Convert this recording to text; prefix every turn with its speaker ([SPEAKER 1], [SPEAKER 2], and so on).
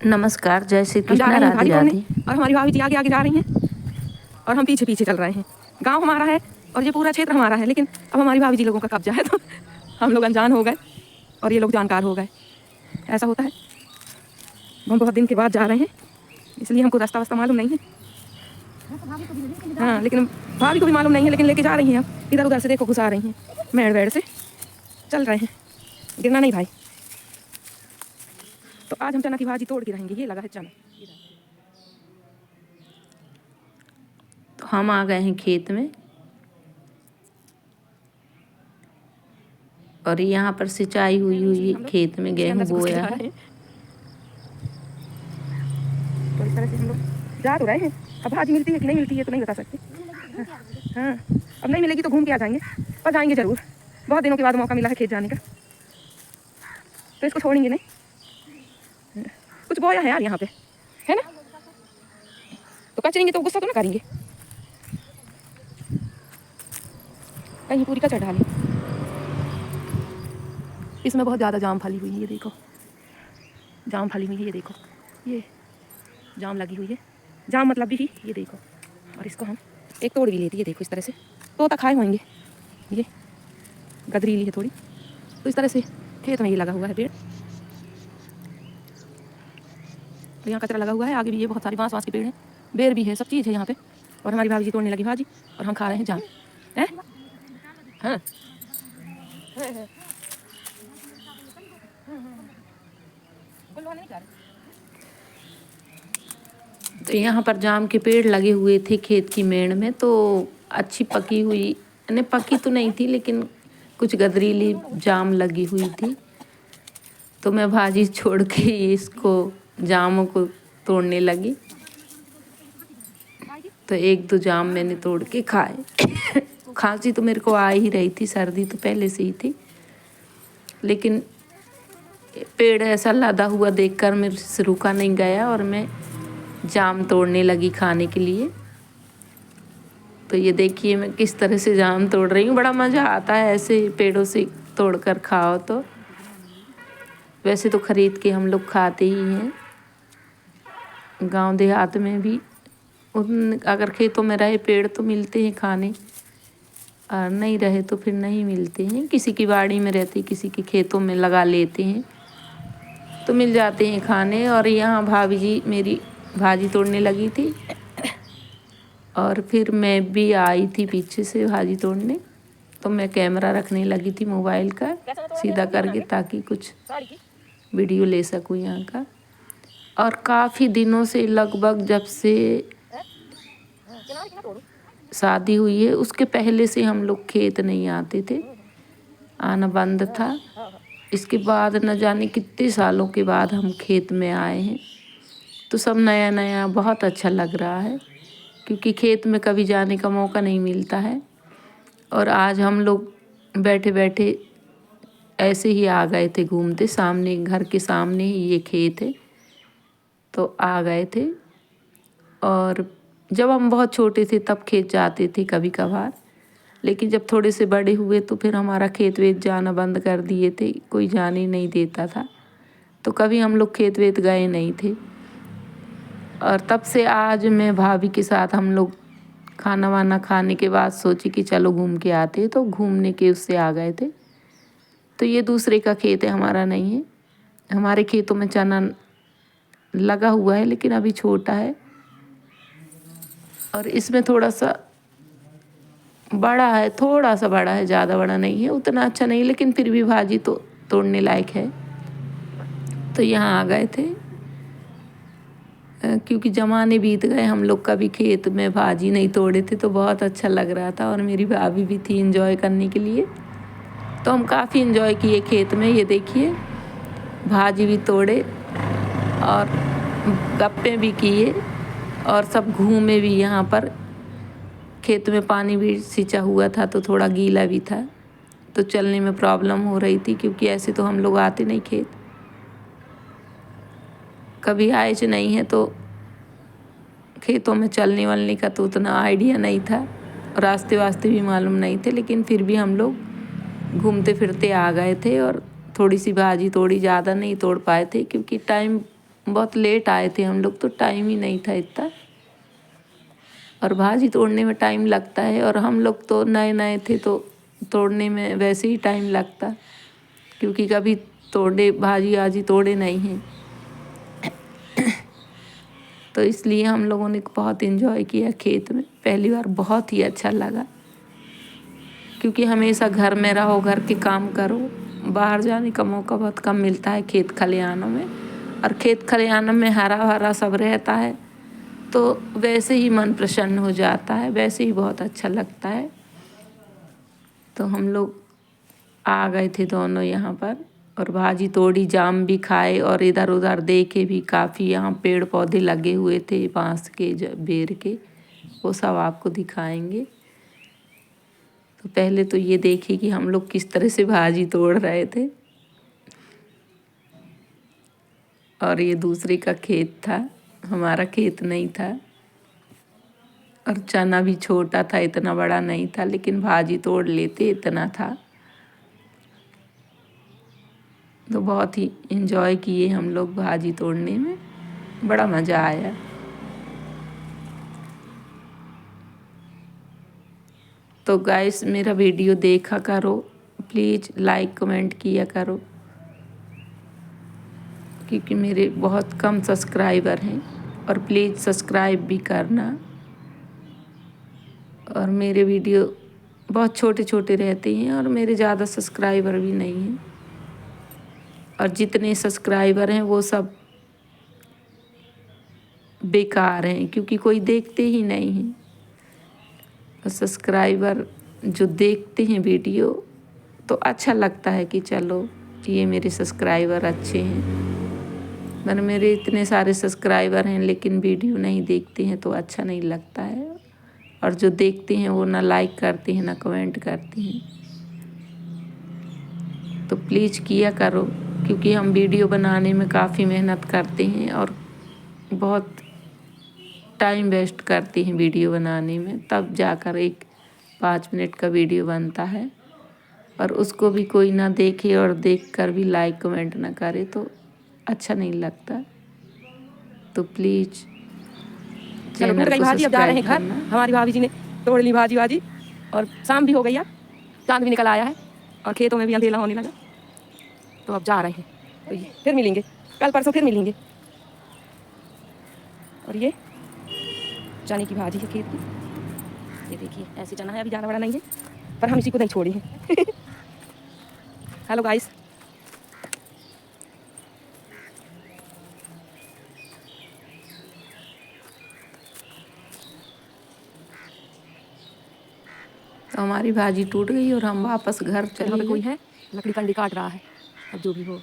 [SPEAKER 1] नमस्कार, जय श्री
[SPEAKER 2] हम जा
[SPEAKER 1] कृष्णा,
[SPEAKER 2] रहे हैं
[SPEAKER 1] राधे
[SPEAKER 2] भाजी तोड़ने
[SPEAKER 1] राधे।
[SPEAKER 2] और हमारी भाभी जी आगे आगे जा रही हैं और हम पीछे पीछे चल रहे हैं। गांव हमारा है और ये पूरा क्षेत्र हमारा है, लेकिन अब हमारी भाभी जी लोगों का कब्जा है, तो हम लोग अनजान हो गए और ये लोग जानकार हो गए। ऐसा होता है। हम बहुत दिन के बाद जा रहे हैं, इसलिए हमको रास्ता वास्ता मालूम नहीं है। हाँ, लेकिन भाभी को भी मालूम नहीं है, लेकिन लेके जा रही हैं। अब इधर उधर से देखो घुसा रही हैं, मेड़ वेड़ से चल रहे हैं। गिरना नहीं भाई। तो आज हम चना की भाजी तोड़ के रहेंगे। ये लगा है चना।
[SPEAKER 1] तो हम आ गए हैं खेत में और यहाँ पर सिंचाई हुई हुई खेत में गेहूं बोया है।
[SPEAKER 2] तो इस तरह से हम लोग जा तो रहे हैं। अब भाजी मिलती है कि नहीं मिलती है तो नहीं बता सकते। हाँ, अब नहीं मिलेगी तो घूम के आ जाएंगे, पर जाएंगे जरूर। बहुत दिनों के बाद मौका मिला है खेत जाने का, तो इसको छोड़ेंगे नहीं। कुछ बोया है यार यहाँ पे, है ना? तो कचरेंगे तो गुस्सा तो ना करेंगे। कहीं पूरी कचर डाली। इसमें बहुत ज़्यादा जाम फली हुई है। ये देखो, जाम फली हुई है। ये देखो, ये जाम लगी हुई है। जाम मतलब भी ये देखो। और इसको हम एक तोड़ भी लेती है। देखो इस तरह से तोता खाए होंगे। ये गदरीली है थोड़ी, तो इस तरह से खेत में ये लगा हुआ है पेड़। तो यहाँ कचरा लगा हुआ है। आगे भी ये बहुत सारी बांस वांस के पेड़ हैं, बेर भी है, सब चीज़ है यहाँ पे। और हमारी भाभी जी तोड़ने लगी भाजी और हम खा रहे हैं जाम। है हाँ,
[SPEAKER 1] तो यहाँ पर जाम के पेड़ लगे हुए थे खेत की मेड़ में। तो अच्छी पकी हुई, यानी पकी तो नहीं थी, लेकिन कुछ गदरीली जाम लगी हुई थी। तो मैं भाजी छोड़ के इसको जामों को तोड़ने लगी। तो एक दो जाम मैंने तोड़ के खाए। खांसी तो मेरे को आ ही रही थी, सर्दी तो पहले से ही थी, लेकिन पेड़ ऐसा लदा हुआ देखकर मेरे से रुका नहीं गया और मैं जाम तोड़ने लगी खाने के लिए। तो ये देखिए मैं किस तरह से जाम तोड़ रही हूँ। बड़ा मज़ा आता है ऐसे पेड़ों से तोड़कर खाओ तो। वैसे तो खरीद के हम लोग खाते ही हैं, गांव देहात में भी अगर खेतों में रहे पेड़ तो मिलते हैं खाने, और नहीं रहे तो फिर नहीं मिलते हैं। किसी की बाड़ी में रहती, किसी के खेतों में लगा लेते हैं तो मिल जाते हैं खाने। और यहाँ भाभी जी मेरी भाजी तोड़ने लगी थी और फिर मैं भी आई थी पीछे से भाजी तोड़ने। तो मैं कैमरा रखने लगी थी मोबाइल का सीधा करके, ताकि कुछ वीडियो ले सकूँ यहाँ का। और काफ़ी दिनों से, लगभग जब से शादी हुई है उसके पहले से हम लोग खेत नहीं आते थे, आना बंद था। इसके बाद न जाने कितने सालों के बाद हम खेत में आए हैं, तो सब नया नया बहुत अच्छा लग रहा है, क्योंकि खेत में कभी जाने का मौका नहीं मिलता है। और आज हम लोग बैठे बैठे ऐसे ही आ गए थे घूमते, सामने घर के सामने ही ये खेत है, तो आ गए थे। और जब हम बहुत छोटे थे तब खेत जाते थे कभी कभार, लेकिन जब थोड़े से बड़े हुए तो फिर हमारा खेत वेत जाना बंद कर दिए थे, कोई जाने नहीं देता था, तो कभी हम लोग खेत वेत गए नहीं थे। और तब से आज मैं भाभी के साथ हम लोग खाना वाना खाने के बाद सोची कि चलो घूम के आते, तो घूमने के उससे आ गए थे। तो ये दूसरे का खेत है, हमारा नहीं है। हमारे खेतों में चना लगा हुआ है, लेकिन अभी छोटा है। और इसमें थोड़ा सा बड़ा है, थोड़ा सा बड़ा है, ज़्यादा बड़ा नहीं है, उतना अच्छा नहीं, लेकिन फिर भी भाजी तो तोड़ने लायक है। तो यहाँ आ गए थे क्योंकि ज़माने बीत गए, हम लोग कभी खेत में भाजी नहीं तोड़े थे, तो बहुत अच्छा लग रहा था। और मेरी भाभी भी थी एंजॉय करने के लिए, तो हम काफ़ी एंजॉय किए खेत में। ये देखिए भाजी भी तोड़े और गप्पे भी किए और सब घूमे भी। यहाँ पर खेत में पानी भी सींचा हुआ था, तो थोड़ा गीला भी था, तो चलने में प्रॉब्लम हो रही थी, क्योंकि ऐसे तो हम लोग आते नहीं खेत, कभी आए च नहीं है, तो खेतों में चलने वलने का तो उतना आइडिया नहीं था, रास्ते वास्ते भी मालूम नहीं थे। लेकिन फिर भी हम लोग घूमते फिरते आ गए थे और थोड़ी सी भाजी तोड़ी, ज़्यादा नहीं तोड़ पाए थे क्योंकि टाइम बहुत लेट आए थे हम लोग, तो टाइम ही नहीं था इतना। और भाजी तोड़ने में टाइम लगता है, और हम लोग तो नए नए थे तो तोड़ने में वैसे ही टाइम लगता, क्योंकि कभी तोड़े भाजी आजी तोड़े नहीं हैं। तो इसलिए हम लोगों ने बहुत इन्जॉय किया खेत में। पहली बार बहुत ही अच्छा लगा, क्योंकि हमेशा घर में रहो, घर के काम करो, बाहर जाने का मौका बहुत कम मिलता है खेत खलिहानों में। और खेत खलिहानों में हरा भरा सब रहता है, तो वैसे ही मन प्रसन्न हो जाता है, वैसे ही बहुत अच्छा लगता है। तो हम लोग आ गए थे दोनों यहाँ पर, और भाजी तोड़ी, जाम भी खाए, और इधर उधर देखे भी। काफ़ी यहाँ पेड़ पौधे लगे हुए थे बांस के, बेर के, वो सब आपको दिखाएंगे। तो पहले तो ये देखिए कि हम लोग किस तरह से भाजी तोड़ रहे थे। और ये दूसरे का खेत था, हमारा खेत नहीं था। और चना भी छोटा था, इतना बड़ा नहीं था, लेकिन भाजी तोड़ लेते इतना था। तो बहुत ही इन्जॉय किए हम लोग भाजी तोड़ने में, बड़ा मज़ा आया। तो गाइस, मेरा वीडियो देखा करो, प्लीज़ लाइक कमेंट किया करो, क्योंकि मेरे बहुत कम सब्सक्राइबर हैं। और प्लीज़ सब्सक्राइब भी करना। और मेरे वीडियो बहुत छोटे छोटे रहते हैं, और मेरे ज़्यादा सब्सक्राइबर भी नहीं हैं। और जितने सब्सक्राइबर हैं वो सब बेकार हैं, क्योंकि कोई देखते ही नहीं हैं। और सब्सक्राइबर जो देखते हैं वीडियो, तो अच्छा लगता है कि चलो ये मेरे सब्सक्राइबर अच्छे हैं। पर मेरे इतने सारे सब्सक्राइबर हैं, लेकिन वीडियो नहीं देखते हैं, तो अच्छा नहीं लगता है। और जो देखते हैं वो ना लाइक करते हैं, ना कमेंट करते हैं। तो प्लीज़ किया करो, क्योंकि हम वीडियो बनाने में काफ़ी मेहनत करते हैं, और बहुत टाइम वेस्ट करते हैं वीडियो बनाने में, तब जाकर एक 5 मिनट का वीडियो बनता है। और उसको भी कोई ना देखे, और देखकर भी लाइक कमेंट ना करे, तो अच्छा नहीं लगता। तो प्लीज़
[SPEAKER 2] चलो टूट
[SPEAKER 1] चैनल
[SPEAKER 2] गई
[SPEAKER 1] को
[SPEAKER 2] भाजी, अब जा रहे हैं
[SPEAKER 1] सब्सक्राइब
[SPEAKER 2] घर।
[SPEAKER 1] करना।
[SPEAKER 2] हमारी भाभी जी ने तोड़ ली भाजी वाजी, और शाम भी हो गई, अब चांद भी निकल आया है, और खेतों में भी अंधेरा होने लगा। तो अब जा रहे हैं, तो ये फिर मिलेंगे, कल परसों फिर मिलेंगे। और ये चने की भाजी है खेत की, ये देखिए ऐसे चना है, अभी ज़्यादा बड़ा नहीं है, पर हम इसी को नहीं छोड़े हैं। हेलो गाइस,
[SPEAKER 1] तो हमारी भाजी टूट गई, और हम वापस घर
[SPEAKER 2] यहाँ
[SPEAKER 1] चले
[SPEAKER 2] पे कोई
[SPEAKER 1] गए।
[SPEAKER 2] है, लकड़ी कंडी काट रहा है। अब जो भी हो,